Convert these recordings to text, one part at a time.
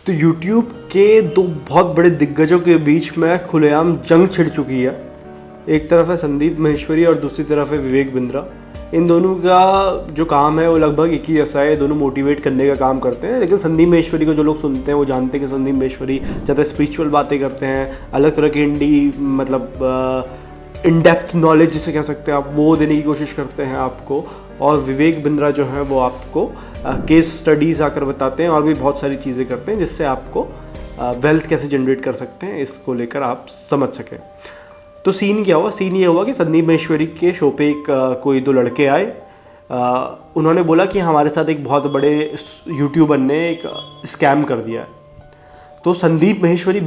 तो YouTube के दो बहुत बड़े दिग्गजों के बीच में खुलेआम जंग छिड़ चुकी है। एक तरफ है संदीप माहेश्वरी और दूसरी तरफ है विवेक बिंद्रा। इन दोनों का जो काम है वो लगभग एक ही जैसा है, दोनों मोटिवेट करने का काम करते हैं। लेकिन संदीप माहेश्वरी को जो लोग सुनते हैं वो जानते हैं कि संदीप माहेश्वरी ज़्यादा स्पिरिचुअल बातें करते हैं, अलग तरह की इन डेप्थ नॉलेज जिसे कह सकते हैं आप, वो देने की कोशिश करते हैं आपको। और विवेक बिंद्रा जो है वो आपको केस स्टडीज़ आकर बताते हैं और भी बहुत सारी चीज़ें करते हैं जिससे आपको वेल्थ कैसे जनरेट कर सकते हैं इसको लेकर आप समझ सकें। तो सीन क्या हुआ? सीन ये हुआ कि संदीप माहेश्वरी के शो पे कोई दो लड़के आए। उन्होंने बोला कि हमारे साथ एक बहुत बड़े यूट्यूबर ने एक स्कैम कर दिया है। तो संदीप माहेश्वरी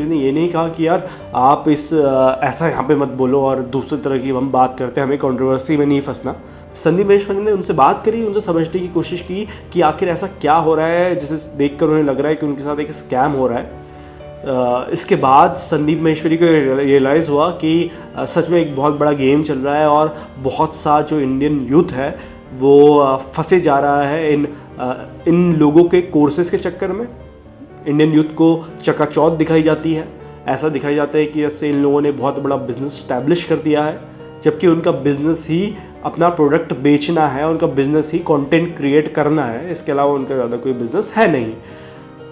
ने ये नहीं कहा कि यार आप ऐसा यहाँ पे मत बोलो और दूसरी तरह की हम बात करते हैं, हमें कंट्रोवर्सी में नहीं फंसना। संदीप माहेश्वरी ने उनसे बात करी, उनसे समझने की कोशिश की कि आखिर ऐसा क्या हो रहा है जिसे देखकर उन्हें लग रहा है कि उनके साथ एक स्कैम हो रहा है। इसके बाद संदीप माहेश्वरी को रियलाइज़ हुआ कि सच में एक बहुत बड़ा गेम चल रहा है और बहुत सा जो इंडियन यूथ है वो फंसे जा रहा है इन लोगों के कोर्सेज़ के चक्कर में। इंडियन यूथ को चकाचौंध दिखाई जाती है, ऐसा दिखाई जाता है कि जैसे इन लोगों ने बहुत बड़ा बिजनेस स्टैब्लिश कर दिया है, जबकि उनका बिजनेस ही अपना प्रोडक्ट बेचना है, उनका बिजनेस ही कंटेंट क्रिएट करना है, इसके अलावा उनका ज़्यादा कोई बिजनेस है नहीं।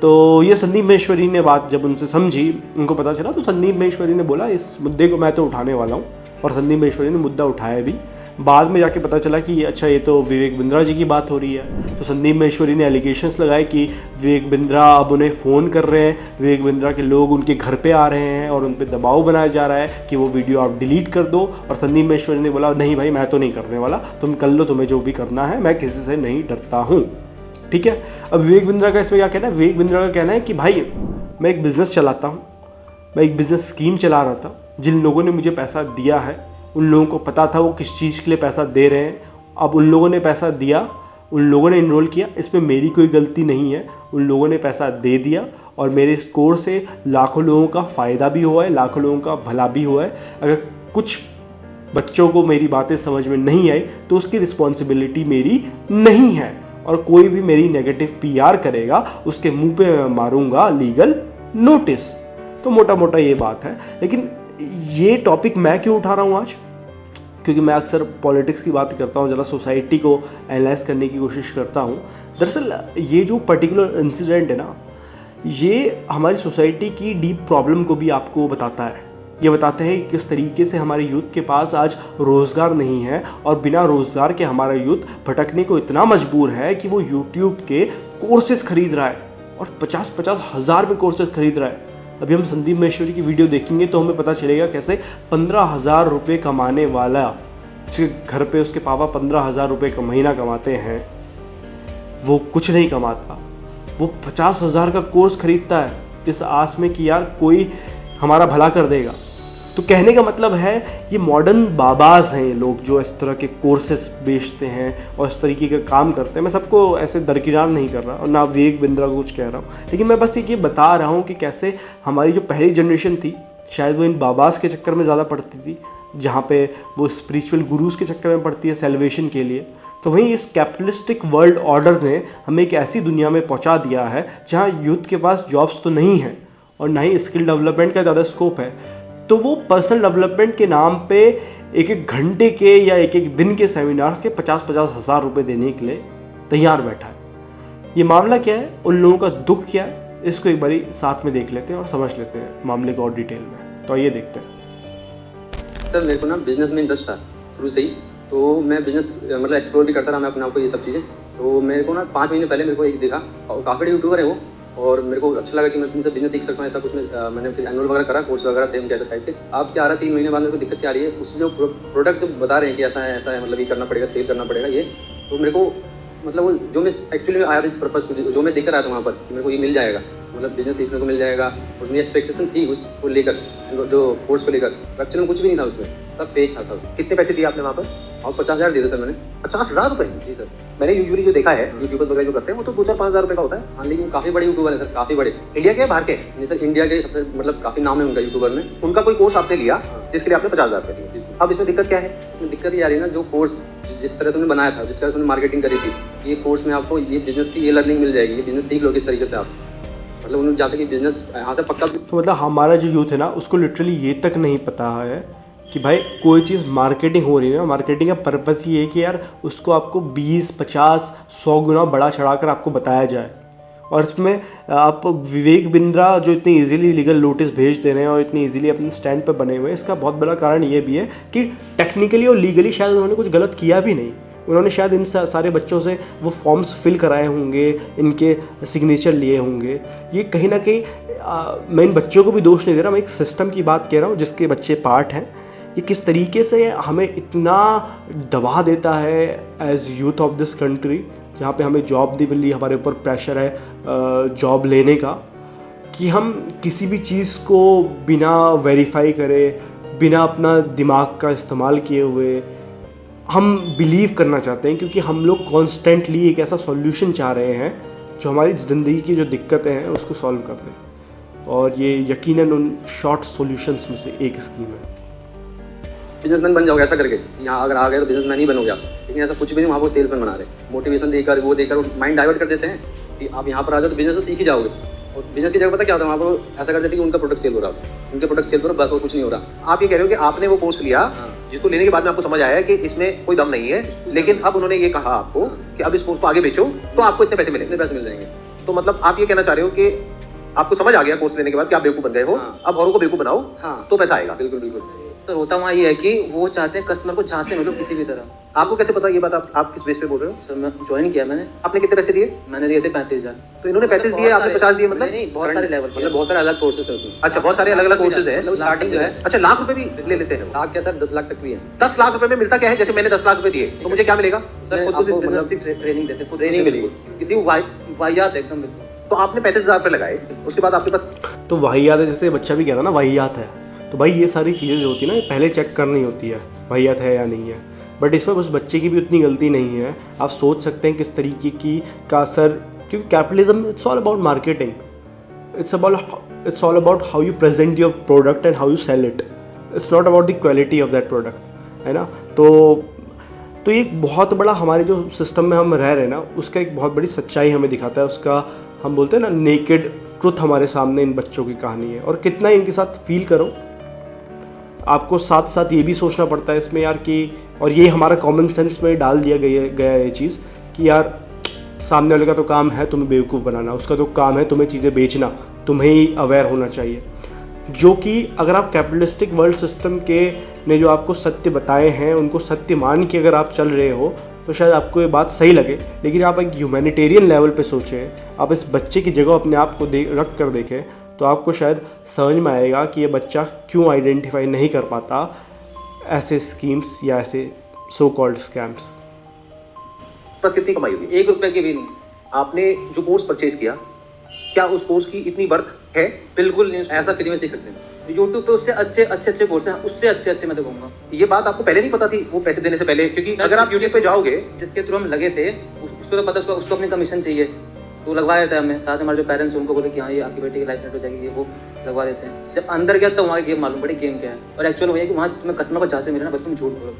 तो ये संदीप माहेश्वरी ने बात जब उनसे समझी, उनको पता चला, तो संदीप माहेश्वरी ने बोला इस मुद्दे को मैं तो उठाने वाला हूँ। और संदीप माहेश्वरी ने मुद्दा उठाया भी। बाद में जाके पता चला कि अच्छा ये तो विवेक बिंद्रा जी की बात हो रही है। तो संदीप माहेश्वरी ने एलिगेशंस लगाए कि विवेक बिंद्रा अब उन्हें फ़ोन कर रहे हैं, विवेक बिंद्रा के लोग उनके घर पे आ रहे हैं और उन पे दबाव बनाया जा रहा है कि वो वीडियो आप डिलीट कर दो। और संदीप माहेश्वरी ने बोला नहीं भाई मैं तो नहीं करने वाला, तुम कर लो, तुम्हें जो भी करना है, मैं किसी से नहीं डरता हूँ। ठीक है। अब विवेक बिंद्रा का इसमें क्या कहना है? विवेक बिंद्रा का कहना है कि भाई मैं एक बिज़नेस चलाता हूँ, मैं एक बिज़नेस स्कीम चला रहा था, जिन लोगों ने मुझे पैसा दिया है उन लोगों को पता था वो किस चीज़ के लिए पैसा दे रहे हैं। अब उन लोगों ने पैसा दिया, उन लोगों ने इनरोल किया, इसमें मेरी कोई गलती नहीं है। उन लोगों ने पैसा दे दिया और मेरे इस कोर्स से लाखों लोगों का फ़ायदा भी हुआ है, लाखों लोगों का भला भी हुआ है। अगर कुछ बच्चों को मेरी बातें समझ में नहीं आई तो उसकी रिस्पॉन्सिबिलिटी मेरी नहीं है, और कोई भी मेरी नेगेटिव PR करेगा उसके मुंह पे मैं मारूंगा लीगल नोटिस। तो मोटा मोटा ये बात है। लेकिन ये टॉपिक मैं क्यों उठा रहा हूँ आज? क्योंकि मैं अक्सर पॉलिटिक्स की बात करता हूँ, ज़रा सोसाइटी को एनालाइज करने की कोशिश करता हूँ। दरअसल ये जो पर्टिकुलर इंसिडेंट है ना, ये हमारी सोसाइटी की डीप प्रॉब्लम को भी आपको बताता है। ये बताते हैं कि किस तरीके से हमारे यूथ के पास आज रोज़गार नहीं है और बिना रोज़गार के हमारा यूथ भटकने को इतना मजबूर है कि वो यूट्यूब के कोर्सेज़ खरीद रहा है और 50-50 हज़ार में कोर्सेज़ खरीद रहा है। अभी हम संदीप माहेश्वरी की वीडियो देखेंगे तो हमें पता चलेगा कैसे 15,000 रुपये कमाने वाला, जिसके घर पे उसके पापा 15,000 रुपये का महीना कमाते हैं, वो कुछ नहीं कमाता, वो 50,000 का कोर्स खरीदता है इस आस में कि यार कोई हमारा भला कर देगा। तो कहने का मतलब है ये मॉडर्न बाबाज हैं ये लोग जो इस तरह के कोर्सेस बेचते हैं और इस तरीके का काम करते हैं। मैं सबको ऐसे दरकिनार नहीं कर रहा और ना विवेक बिंद्रा को कुछ कह रहा हूँ, लेकिन मैं बस ये बता रहा हूँ कि कैसे हमारी जो पहली जनरेशन थी शायद वो इन बाबाज के चक्कर में ज़्यादा पड़ती थी, जहाँ पे वो स्पिरिचुअल गुरुज़ के चक्कर में पड़ती है सेल्वेशन के लिए। तो वहीं इस कैपिटलिस्टिक वर्ल्ड ऑर्डर ने हमें एक ऐसी दुनिया में पहुँचा दिया है जहाँ यूथ के पास जॉब्स तो नहीं है और ना ही स्किल डेवलपमेंट का ज़्यादा स्कोप है। तो वो पर्सनल डेवलपमेंट के नाम पे एक एक घंटे के या एक एक दिन के सेमिनार्स के 50-50 हज़ार रुपये देने के लिए तैयार बैठा है। ये मामला क्या है, उन लोगों का दुख क्या है, इसको एक बारी साथ में देख लेते हैं और समझ लेते हैं मामले को और डिटेल में। तो आइए देखते हैं। सर मेरे को ना बिज़नेस में इंटरेस्ट था शुरू से ही, तो मैं बिज़नेस मतलब एक्सप्लोर भी करता रहा मैं अपने आप को, ये सब चीज़ें। तो मेरे को ना 5 महीने पहले मेरे को एक देखा और काफ़ी बड़े यूट्यूबर है वो, और मेरे को अच्छा लगा कि मैं उनसे बिजनेस सीख सकता हूँ, ऐसा कुछ मैंने फिर एनरोल वगैरह करा, कोर्स वगैरह थे उनके ऐसे टाइप के। अब क्या आ रहा है 3 महीने बाद मेरे को दिक्कत क्या आ रही है, उस जो प्रोडक्ट जो बता रहे हैं कि ऐसा है मतलब ये करना पड़ेगा, सेल करना पड़ेगा ये, तो मेरे को मतलब वो जो मैं एक्चुअली आया था इस पर्पज से, जो मैं देख कर आया था वहाँ पर कि मेरे को ये मिल जाएगा, मतलब बिजनेस सीखने को मिल जाएगा, और मेरी एक्सपेक्टेशन थी उसको लेकर, जो कोर्स को लेकर। एक्चुअली कुछ भी नहीं था उसमें, सब फेक था सब। कितने पैसे दिए आपने वहाँ पर? और 50,000 दिए थे सर मैंने। 50,000 रुपये? जी सर। मैंने यूजुअली जो देखा है यूट्यूबर्स वगैरह जो करते हैं वो तो 2-4-5 हज़ार रुपये का होता है। हाँ लेकिन वो काफ़ी बड़े यूट्यूबर है सर, काफ़ी बड़े। इंडिया के बाहर के? नहीं सर, इंडिया के सबसे मतलब काफ़ी नाम है उनका यूट्यूबर में। उनका कोई कोर्स आपने लिया जिसके लिए आपने 50,000 रुपये दिए। अब इसमें दिक्कत क्या है? इसमें दिक्कत ये आ रही है ना, जो कोर्स जिस तरह से उन्होंने बनाया था, जिस तरह से उन्होंने मार्केटिंग करी थी, ये कोर्स में आपको ये बिजनेस की ये लर्निंग मिल जाएगी, ये बिजनेस सीख लो किस तरीके से आप, मतलब उन्होंने चाहते कि बिजनेस यहाँ से पक्का। तो मतलब हमारा जो यूथ है ना, उसको लिटरली ये तक नहीं पता है कि भाई कोई चीज़ मार्केटिंग हो रही है ना, मार्केटिंग का पर्पस ये है कि यार उसको आपको 20, 50, 100 गुना बड़ा चढ़ाकर आपको बताया जाए। और इसमें आप विवेक बिंद्रा जो इतनी इजीली लीगल नोटिस भेज दे रहे हैं और इतनी इजीली अपने स्टैंड पर बने हुए हैं, इसका बहुत बड़ा कारण ये भी है कि टेक्निकली और लीगली शायद उन्होंने कुछ गलत किया भी नहीं। उन्होंने शायद इन सारे बच्चों से वो फॉर्म्स फिल कराए होंगे, इनके सिग्नेचर लिए होंगे। ये कहीं ना कहीं मैं इन बच्चों को भी दोष नहीं दे रहा, मैं एक सिस्टम की बात कह रहा हूँ जिसके बच्चे पार्ट हैं। ये किस तरीके से हमें इतना दबा देता है as youth of this country, जहाँ पे हमें जॉब नहीं मिल रही, हमारे ऊपर प्रेशर है जॉब लेने का, कि हम किसी भी चीज़ को बिना वेरीफाई करे, बिना अपना दिमाग का इस्तेमाल किए हुए हम बिलीव करना चाहते हैं, क्योंकि हम लोग कॉन्स्टेंटली एक ऐसा सॉल्यूशन चाह रहे हैं जो हमारी ज़िंदगी की जो दिक्कतें हैं उसको सॉल्व कर दे। और ये यकीनन उन शॉर्ट सॉल्यूशंस में से एक स्कीम है। बिजनेसमैन बन जाओगे ऐसा करके, यहाँ अगर आ गए तो बिजनेसमैन ही बनोगे आप, लेकिन ऐसा कुछ भी नहीं, वहाँ वो सेल्समैन बना रहे, मोटिवेशन देकर वो माइंड डाइवर्ट कर देते हैं कि आप यहाँ पर आ जाओ तो बिजनेस तो सीख ही जाओगे। और बिजनेस की जगह पता क्या होता है, वहाँ पर ऐसा कर देते हैं कि उनका प्रोडक्ट सेल हो रहा है, उनके प्रोडक्ट सेल करो बस, और कुछ नहीं हो रहा। आप ये कह रहे हो कि आपने वो कोर्स लिया, जिसको लेने के बाद में आपको समझ आया कि इसमें कोई दम नहीं है, लेकिन अब उन्होंने ये कहा आपको कि अब इस कोर्स को आगे बेचो तो आपको इतने पैसे मिलेंगे, इतने पैसे मिल जाएंगे। तो मतलब आप ये कहना चाह रहे हो कि आपको समझ आ गया कोर्स लेने के बाद कि आप बेवकूफ बन गए हो, अब औरों को बेवकूफ बनाओ तो पैसा आएगा। बिल्कुल बिल्कुल। तो होता वहाँ ये है कि वो चाहते हैं कस्टमर को जहाँ से मिलो किसी भी तरह। आपको कैसे पता ये बात? आप किस बेस पे बोल रहे हो? सर मैं ज्वाइन किया मैंने। आपने कितने पैसे दिए? मैंने दिए थे 35,000। तो इन्होंने 35 दिए, आपने 50 दिए? मतलब नहीं, बहुत सारे लेवल, मतलब बहुत सारे अलग कोर्सेस हैं उसमें। अच्छा, बहुत सारे अलग अलग कोर्सेज हैं। मतलब स्टार्टिंग जो है, अच्छा, लाख रुपए भी ले लेते हैं? लाख क्या सर, 10 लाख तक भी है। 10 लाख रुपए में मिलता क्या है? जैसे मैंने 10 लाख रुपए दिए तो मुझे क्या मिलेगा? सर खुद से बिजनेस की ट्रेनिंग देते, खुद ट्रेनिंग मिलेगी, किसी को वाहियात है एकदम बिल्कुल। तो आपने 35,000 रुपए लगाए, उसके बाद आपके पास तो वाहियात है, जैसे बच्चा भी कह रहा ना वाहियात है, तो भाई ये सारी चीज़ें जो होती है ना, ये पहले चेक करनी होती है वाहियात है या नहीं है। बट इसमें उस बच्चे की भी उतनी गलती नहीं है। आप सोच सकते हैं किस तरीके की का असर, क्योंकि capitalism it's all about marketing, it's all about how you present your product and how you sell it, it's not about the quality of that product, है ना। तो एक बहुत बड़ा हमारे जो सिस्टम में हम रह रहे हैं ना, उसका एक बहुत बड़ी सच्चाई हमें दिखाता है, उसका हम बोलते हैं ना नेकेड ट्रुथ हमारे सामने इन बच्चों की कहानी है। और कितना इनके साथ फील करो, आपको साथ साथ ये भी सोचना पड़ता है इसमें यार कि, और ये हमारा कॉमन सेंस में डाल दिया गया ये चीज़ कि यार सामने वाले का तो काम है तुम्हें बेवकूफ़ बनाना, उसका तो काम है तुम्हें चीज़ें बेचना, तुम्हें ही अवेयर होना चाहिए। जो कि अगर आप कैपिटलिस्टिक वर्ल्ड सिस्टम के ने जो आपको सत्य बताए हैं उनको सत्य मान के अगर आप चल रहे हो तो शायद आपको ये बात सही लगे, लेकिन आप एक ह्यूमैनिटेरियन लेवल पे सोचें, आप इस बच्चे की जगह अपने आप को रख कर देखें, तो आपको शायद समझ में आएगा कि ये बच्चा क्यों आइडेंटिफाई नहीं कर पाता ऐसे स्कीम्स या ऐसे सो कॉल्ड स्कैम्स। बस कितनी कमाई होगी? 1 रुपए की भी नहीं। आपने जो कोर्स परचेज किया, क्या उस कोर्स की इतनी वर्थ है? बिल्कुल नहीं। ऐसा फ्री में सीख सकते हैं यूट्यूब पे उससे अच्छे कोर्स हैं, उससे अच्छे मैं तो कहूँगा। ये बात आपको पहले नहीं पता थी वो पैसे देने से पहले? क्योंकि अगर आप यूट्यूब पे जाओगे, जिसके थ्रू हम लगे थे उसको तो पता, उसको अपनी कमीशन चाहिए तो लगवा देता है हमें। साथ हमारे जो पेरेंट्स हैं उनको बोले कि हाँ ये आपकी बेटी की लाइफ सेट हो जाएगी, ये वो लगवा देते हैं। जब अंदर गया तो वहाँ गेम मालूम पड़ी गेम क्या है। और एक्चुअल वही है कि वहाँ तुम्हें कस्टमर को जहाँ से मिले ना, बस तुम झूठ बोलो,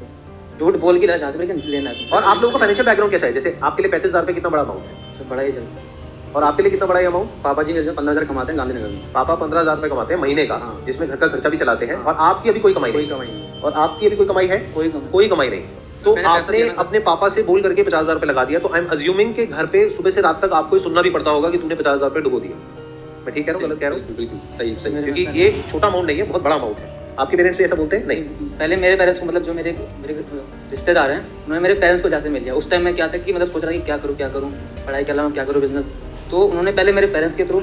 झूठ बोल के जहाँ से मिले लेना है। और आप लोगों का फाइनेंशियल बैकग्राउंड कैसा है? जैसे आपके लिए 35,000 रुपए कितना बड़ा अमाउंट है? सर बड़ा ही जल्द से। और आपके लिए कितना बड़ा अमाउंट? पापा जी मेरे 15,000 कमाते हैं गांधीनगर में। पापा 15,000 रुपए कमाते हैं महीने का, जिसमें घर का खर्चा भी चलाते हैं। और आपकी अभी कोई कमाई नहीं? और आपकी अभी कोई कमाई है? कोई कमाई नहीं। तो आपने अपने पापा से बोल करके 50,000 रुपए लगा दिया, तो आई एम अज्यूमिंग कि घर पे सुबह से रात तक आपको सुनना भी पड़ता होगा कि तूने 50,000 रुपए डुबो दिया। मैं ठीक कह रहा हूँ, गलत कह रहा हूँ? बिल्कुल सही, क्योंकि ये छोटा अमाउंट नहीं है, बहुत बड़ा अमाउंट है। आपके पेरेंट्स भी ऐसा बोलते हैं? नहीं। पहले मेरे पेरेंट्स को, मतलब जो मेरे रिश्तेदार हैं, उन्होंने मेरे पेरेंट्स को जहाँ से मिल लिया। उस टाइम मैं क्या था कि मतलब सोच रहा कि क्या करूँ पढ़ाई के अलावा क्या करूँ, बिजनेस। तो उन्होंने पहले मेरे पेरेंट्स के थ्रू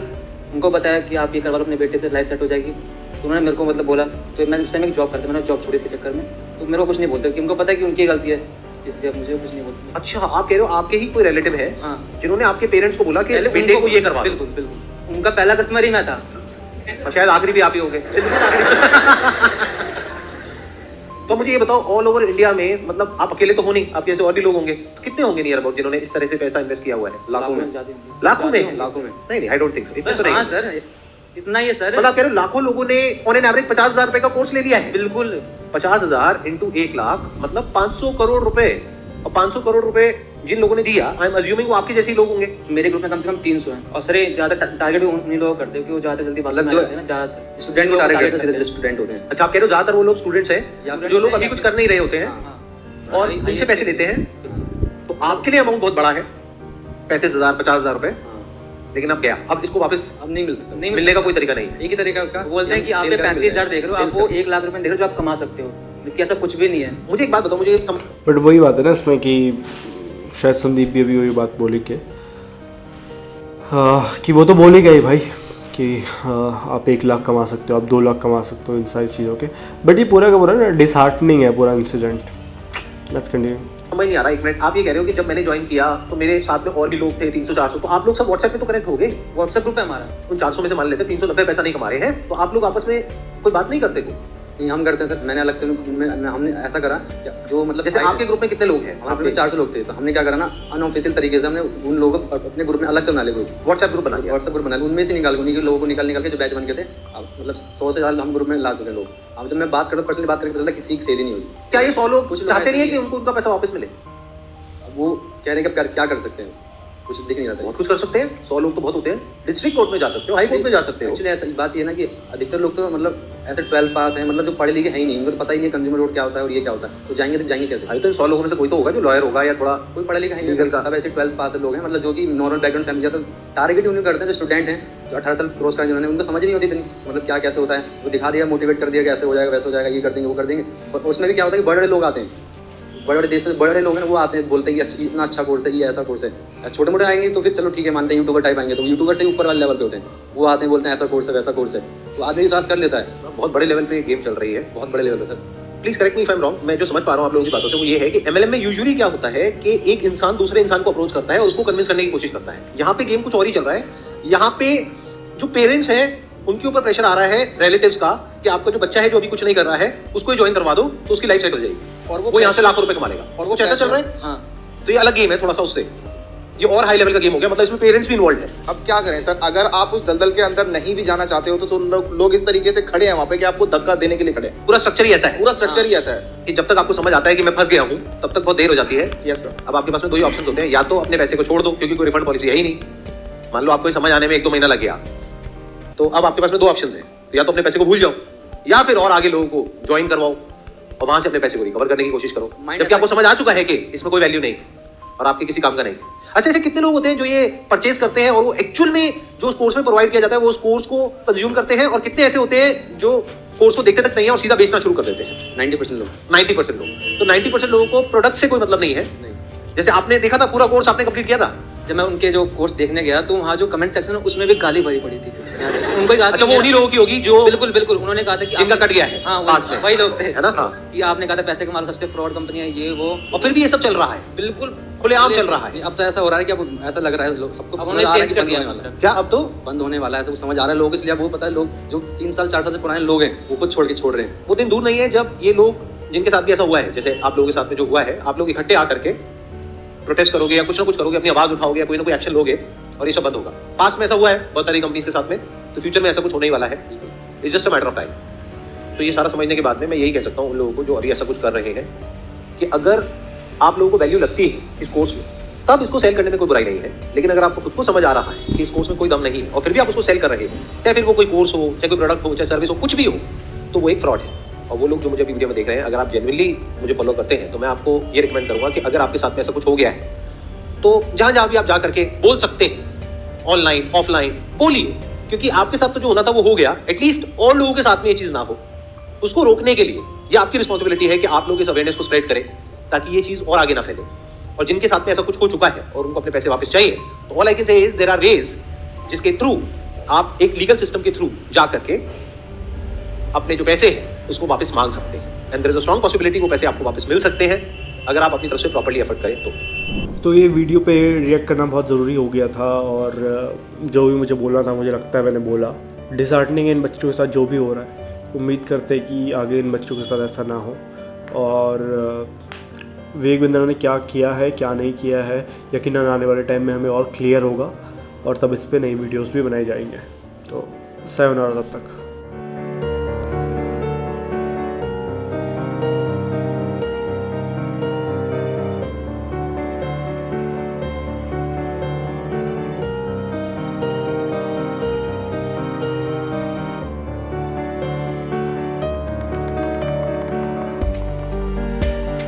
उनको बताया कि आप ये करवा लो, अपने बेटे से लाइफ सेट हो जाएगी। तो उन्होंने मेरे को मतलब बोला, तो मैं उस टाइम एक जॉब करता, मैंने जॉब छोड़ी इसके चक्कर में। तो मेरे को कुछ नहीं बोलते कि उनको पता है कि उनकी गलती है, इसलिए मुझे कुछ नहीं बोलते। अच्छा, आप कह रहे हो आपके ही कोई रिलेटिव है जिन्होंने आपके पेरेंट्स को बोला कि बेटे को ये करवा? बिल्कुल बिल्कुल, उनका पहला कस्टमर ही मैं था, और शायद आखिरी भी आप ही होंगे। तो मुझे ये बताओ, ऑल ओवर इंडिया में, मतलब आप अकेले तो हो नहीं, आपके जैसे और भी लोग होंगे, तो कितने होंगे नियर अबाउट जिन्होंने इस तरह से पैसा इन्वेस्ट किया हुआ है? लाखों में। लाखों में? नहीं, आई डोंट थिंक सो। इतना तो नहीं सर, इतना ही है सर। मतलब आप कह रहे हो लाखों लोगों ने ऑन एन एवरेज 50,000 रुपए का कोर्स ले लिया है? बिल्कुल। 50,000 इंटू 1 लाख मतलब 500 करोड़ रुपए। और 500 करोड़ रुपए जिन लोगों ने दिया, आई एम अज्यूमिंग वो आपके जैसे ही लोग होंगे। मेरे ग्रुप में कम से कम 300 हैं और सर ज्यादा टारगेट भी उन्हीं लोगों को करते हैं क्योंकि वो ज्यादा जल्दी मतलब जो है ना, ज्यादातर स्टूडेंट को टारगेट करते हैं, सीधे स्टूडेंट होते हैं। अच्छा, आप कह रहे हो ज्यादातर वो लोग स्टूडेंट्स हैं जो लोग अभी कुछ कर नहीं रहे होते हैं और उनसे पैसे लेते हैं। तो आपके लिए अमाउंट बहुत बड़ा है, 35,000 50,000 रुपए, लेकिन अब गया, अब इसको वापस अब नहीं मिल सकता, नहीं मिलने का कोई तरीका नहीं है। एक ही तरीका है उसका, बोलते हैं कि आप 35,000 देख रहे हो, आप वो 1 लाख रुपए देख रहे हो जो आप कमा सकते हो, जबकि ऐसा कुछ भी नहीं है। मुझे एक बात बताओ, मुझे बट वही बात है ना इसमें कि शायद संदीप भी अभी वही बात बोली कि वो तो बोल ही गए भाई कि आप 1 लाख कमा सकते हो, आप 2 लाख कमा सकते हो इन सारी चीज़ों के। बट ये पूरा का पूरा ना डिसहार्टनिंग है पूरा इंसिडेंट। Let's continue. समझ नहीं आ रहा, एक मिनट, आप ये कह रहे हो कि जब मैंने ज्वाइन किया तो मेरे साथ में और भी लोग थे 300-400, तो आप लोग सब व्हाट्सएप पे तो कनेक्ट हो गए, व्हाट्सएप ग्रुप है हमारा, उन 400 में से मान लेते हैं 390 पैसा नहीं कमा रहे हैं, तो आप लोग आपस में कोई बात नहीं करते? नहीं, हम करते हैं सर। मैंने अलग से हमने ऐसा करा जो मतलब जैसे आपके ग्रुप में कितने लोग हैं? हमारे ग्रुप में 400 लोग थे, तो हमने क्या करा ना, अनऑफिशियल तरीके से हमने उन लोगों को अपने ग्रुप में अलग से बना लिया, व्हाट्सएप ग्रुप बना लिया, व्हाट्सएप ग्रुप बना लिया, उनमें से निकाल उन्हीं के लोगों को निकाल के जो बैच बन के थे, मतलब 100 से ज़्यादा हम ग्रुप में ला चुके लोग। अब जब मैं बात करता पर्सनली बात करके चलता किसी की सेल ही नहीं होगी। क्या ये 100 लोग कुछ चाहते नहीं है कि उनको उनका पैसा वापस मिले? वो कह रहे हैं कि क्या कर सकते हैं, कुछ दिख नहीं रहा था। बहुत कुछ कर सकते हैं, 100 लोग तो बहुत होते हैं, डिस्ट्रिक्ट कोर्ट में जा सकते हो, हाई कोर्ट में जा सकते हो। एक्चुअली ऐसा बात ये है ना कि अधिकतर लोग तो मतलब ऐसे 12th पास हैं, मतलब जो पढ़े लिखे हैं ही नहीं, उनको तो पता ही नहीं कंज्यूमर कोर्ट क्या होता है और ये क्या होता है, तो जाएंगे कैसे? भाई तो 100 लोगों में से कोई तो होगा जो लॉयर होगा या थोड़ा कोई पढ़ा लिखा है नहीं, सब ऐसे 12th पास लोग हैं, मतलब जो कि नॉर्मल बैकग्राउंड फैमिली जाता है। टारगेट उन्हें करते हैं जो स्टूडेंट हैं, जो 18 साल क्रॉस कर जिन्होंने, उनको समझ नहीं होती इतनी मतलब क्या कैसे होता है, वो दिखा दिया, मोटिवेट कर दिया कि ऐसे हो जाएगा वैसे हो जाएगा, ये कर देंगे वो कर देंगे। और उसमें भी क्या होता है कि बड़े लोग आते हैं, बड़े देश में बड़े लोग हैं, वो आते हैं बोलते हैं कि इतना अच्छा कोर्स है, ये ऐसा कोर्स है। छोटे मोटे आएंगे तो फिर चलो ठीक है मानते हैं, यूट्यूबर टाइप आएंगे तो यूट्यूबर से ऊपर वाले लेवल पे होते हैं, वो आते हैं बोलते हैं ऐसा कोर्स है वैसा कोर्स है, तो आदमी विश्वास कर लेता है। बहुत बड़े लेवल पे गेम चल रही है, बहुत बड़े लेवल पे sir. Please correct me if I am wrong. मैं जो समझ पा रहा हूँ आप लोगों की बातों से वो ये है कि MLM में यूजुअली क्या होता है कि एक इंसान दूसरे इंसान को अप्रोच करता है और उसको कन्विंस करने की कोशिश करता है। यहाँ पे गेम कुछ और ही चल रहा है। यहाँ पे जो पेरेंट्स हैं उनके ऊपर प्रेशर आ रहा है रिलेटिव्स का कि आपका जो बच्चा है जो अभी कुछ नहीं कर रहा है उसको ज्वाइन करवा दो तो उसकी लाइफ सेटल जाएगी और वो यहाँ से लाखों रुपए कमा लेगा। और वो ऐसा चल रहा है। हाँ, तो ये अलग गेम है थोड़ा सा उससे, ये और हाई लेवल का गेम हो गया, मतलब इसमें पेरेंट्स भी इन्वॉल्व है। अब क्या करें सर, अगर आप उस दलदल के अंदर नहीं भी जाना चाहते हो तो लोग इस तरीके से खड़े हैं वहाँ पे कि आपको धक्का देने के लिए खड़े हैं। पूरा स्ट्रक्चर ही ऐसा है, पूरा स्ट्रक्चर ही ऐसा है कि जब तक आपको समझ आता है कि मैं फंस गया हूँ तब तक बहुत देर हो जाती है। Yes sir. अब आपके पास में दो ही ऑप्शन होते हैं, या तो अपने पैसे को छोड़ दो क्योंकि कोई रिफंड पॉलिसी है ही नहीं। मान लो आपको समझ आने में 1-2 महीना लग गया, तो अब आपके पास में 2 ऑप्शन है, या तो अपने पैसे को भूल जाओ या फिर और आगे लोगों को ज्वाइन करवाओ और वहां से अपने पैसे को रिकवर करने की कोशिश करो, जबकि आपको समझ आ चुका है कि इसमें कोई वैल्यू नहीं और आपके किसी काम का नहीं। अच्छा, ऐसे कितने लोग होते हैं जो ये परचेज करते हैं और वो एक्चुअल में जो कोर्स में प्रोवाइड किया जाता है वो उस कोर्स को कंज्यूम करते हैं, और कितने ऐसे होते हैं जो कोर्स को देखते तक नहीं है और सीधा बेचना शुरू कर देते हैं? 90% लोग। 90% लोग। तो 90% लोगों को प्रोडक्ट से कोई मतलब नहीं है। जैसे आपने देखा था पूरा कोर्स आपने कंप्लीट किया था, जब मैं उनके जो कोर्स देखने गया तो वहाँ जो कमेंट सेक्शन है उसमें भी गाली भरी पड़ी थी। उनको ही कहा अच्छा, वो उन्हीं लोगों की होगी जो बिल्कुल बिल्कुल उन्होंने कहा था कि जिनका कट गया है। हाँ, पास में वही लोग थे, है ना? हाँ, कि आपने कहा था पैसे कमा लो, सबसे फ्रॉड कंपनी है ये वो, और फिर भी ये सब चल रहा है, बिल्कुल खुलेआम चल रहा है। अब तो ऐसा हो रहा है कि अब ऐसा लग रहा है लोग सबको अब उन्होंने चेंज कर दिया वाला क्या अब तो बंद होने वाला है, ऐसा कुछ समझ आ रहा है लोग, इसलिए अब वो पता है लोग जो 3 साल 4 साल से पुराने लोग हैं वो खुद छोड़ रहे हैं। वो दिन दूर नहीं है जब ये लोग जिनके साथ भी ऐसा हुआ है, जैसे आप लोगों के साथ में जो हुआ है, आप लोग इकट्ठे आकर के प्रोटेस्ट करोगे या कुछ ना कुछ करोगे, अपनी आवाज उठाओगे या कोई ना कोई एक्शन लोगे और ये सब बंद होगा। पास में ऐसा हुआ है बहुत सारी कंपनीज के साथ में, तो फ्यूचर में ऐसा कुछ होने ही वाला है। It's just a matter of time. तो ये सारा समझने के बाद में मैं यही कह सकता हूँ उन लोगों को जो अभी ऐसा कुछ कर रहे हैं कि अगर आप लोगों को वैल्यू लगती है इस कोर्स में तब इसको सेल करने में कोई बुराई नहीं है, लेकिन अगर आपको खुद को समझ आ रहा है कि इस कोर्स में कोई दम नहीं है और फिर भी आप उसको सेल कर रहे हैं, चाहे फिर वो कोई कोर्स हो, चाहे कोई प्रोडक्ट हो, चाहे सर्विस हो, कुछ भी हो, तो वो एक फ्रॉड है। और वो लोग जो मुझे अभी वीडियो में देख रहे हैं, अगर आप जेन्युइनली मुझे फॉलो करते हैं तो मैं आपको ये रिकमेंड करूंगा कि अगर आपके साथ में ऐसा कुछ हो गया है तो जहां जहां भी आप जा करके बोल सकते हैं, ऑनलाइन ऑफलाइन बोलिए, क्योंकि आपके साथ तो जो होना था वो हो गया। एटलीस्ट और लोगों के साथ में ये चीज ना हो, उसको रोकने के लिए ये आपकी रिस्पॉन्सिबिलिटी है कि आप लोग इस अवेयरनेस को स्प्रेड करें ताकि ये चीज और आगे ना फैले। और जिनके साथ में ऐसा कुछ हो चुका है और उनको अपने पैसे वापस चाहिए, तो all I can say is there are ways जिसके थ्रू आप एक लीगल सिस्टम के थ्रू जा करके अपने जो पैसे हैं उसको वापस मांग सकते हैं, and there is a strong possibility वो पैसे आपको वापस मिल सकते हैं अगर आप अपनी तरफ से प्रॉपर्ली एफर्ट करें। तो ये वीडियो पे रिएक्ट करना बहुत ज़रूरी हो गया था, और जो भी मुझे बोलना था मुझे लगता है मैंने बोला। डिसहार्टनिंग इन बच्चों के साथ जो भी हो रहा है, उम्मीद करते हैं कि आगे इन बच्चों के साथ ऐसा ना हो। और विवेक बिंद्रा ने क्या किया है क्या नहीं किया है यकीनन आने वाले टाइम में हमें और क्लियर होगा, और तब इस पर नई वीडियोस भी बनाई जाएंगे। तो sayonara तब तक।